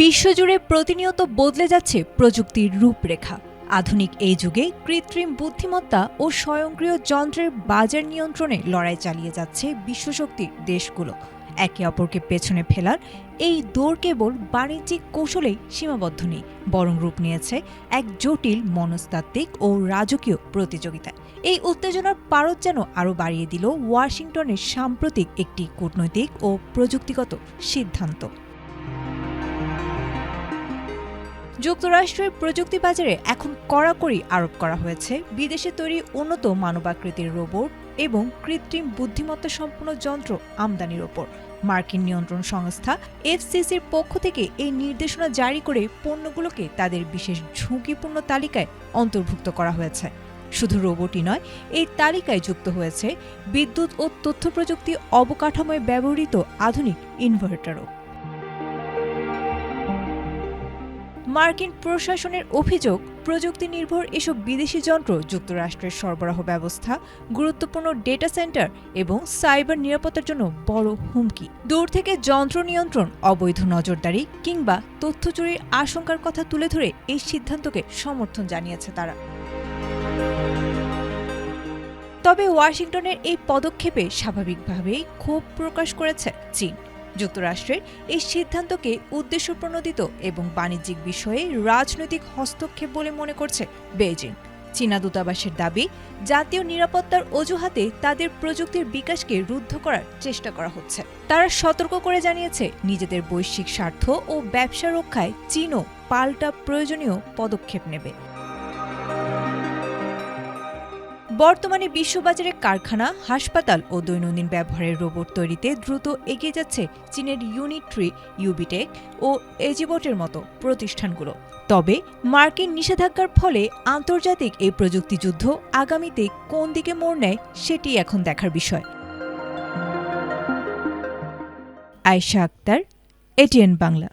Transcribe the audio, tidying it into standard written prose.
বিশ্বজুড়ে প্রতিনিয়ত বদলে যাচ্ছে প্রযুক্তির রূপরেখা। আধুনিক এই যুগে কৃত্রিম বুদ্ধিমত্তা ও স্বয়ংক্রিয় যন্ত্রের বাজার নিয়ন্ত্রণে লড়াই চালিয়ে যাচ্ছে বিশ্বশক্তির দেশগুলো। একে অপরকে পেছনে ফেলার এই দৌড় কেবল বাণিজ্যিক কৌশলেই সীমাবদ্ধ নেই, বরং রূপ নিয়েছে এক জটিল মনস্তাত্ত্বিক ও রাজকীয় প্রতিযোগিতায়। এই উত্তেজনার পারদ যেন আরও বাড়িয়ে দিল ওয়াশিংটনের সাম্প্রতিক একটি কূটনৈতিক ও প্রযুক্তিগত সিদ্ধান্ত। যুক্তরাষ্ট্রের প্রযুক্তি বাজারে এখন কড়াকড়ি আরোপ করা হয়েছে বিদেশে তৈরি উন্নত মানবাকৃতির রোবট এবং কৃত্রিম বুদ্ধিমত্তা সম্পন্ন যন্ত্র আমদানির ওপর। মার্কিন নিয়ন্ত্রণ সংস্থা এফসিসির পক্ষ থেকে এই নির্দেশনা জারি করে পণ্যগুলোকে তাদের বিশেষ ঝুঁকিপূর্ণ তালিকায় অন্তর্ভুক্ত করা হয়েছে। শুধু রোবটই নয়, এই তালিকায় যুক্ত হয়েছে বিদ্যুৎ ও তথ্য প্রযুক্তি অবকাঠামোয় ব্যবহৃত আধুনিক ইনভার্টারও। মার্কিন প্রশাসনের অভিযোগ, প্রযুক্তি নির্ভর এসব বিদেশি যন্ত্র যুক্তরাষ্ট্রের সরবরাহ ব্যবস্থা, গুরুত্বপূর্ণ ডেটা সেন্টার এবং সাইবার নিরাপত্তার জন্য বড় হুমকি। দূর থেকে যন্ত্র নিয়ন্ত্রণ, অবৈধ নজরদারি কিংবা তথ্য চুরির আশঙ্কার কথা তুলে ধরে এই সিদ্ধান্তকে সমর্থন জানিয়েছে তারা। তবে ওয়াশিংটনের এই পদক্ষেপে স্বাভাবিকভাবেই ক্ষোভ প্রকাশ করেছে চীন। যুক্তরাষ্ট্রের এই সিদ্ধান্তকে উদ্দেশ্যপ্রণোদিত এবং বাণিজ্যিক বিষয়ে রাজনৈতিক হস্তক্ষেপ বলে মনে করছে বেইজিং। চীনা দূতাবাসের দাবি, জাতীয় নিরাপত্তার অজুহাতে তাদের প্রযুক্তির বিকাশকে রুদ্ধ করার চেষ্টা করা হচ্ছে। তারা সতর্ক করে জানিয়েছে, নিজেদের বৈশ্বিক স্বার্থ ও ব্যবসা রক্ষায় চীনও পাল্টা প্রয়োজনীয় পদক্ষেপ নেবে। বর্তমানে বিশ্ববাজারে কারখানা, হাসপাতাল ও দৈনন্দিন ব্যবহারের রোবট তৈরিতে দ্রুত এগিয়ে যাচ্ছে চীনের ইউনিট্রি, ইউবিটেক ও এজিবটের মতো প্রতিষ্ঠানগুলো। তবে মার্কিন নিষেধাজ্ঞার ফলে আন্তর্জাতিক এই প্রযুক্তি যুদ্ধ আগামীতে কোন দিকে মোড় নেয় সেটি এখন দেখার বিষয়। আয়েশা আক্তার, এটিএন বাংলা।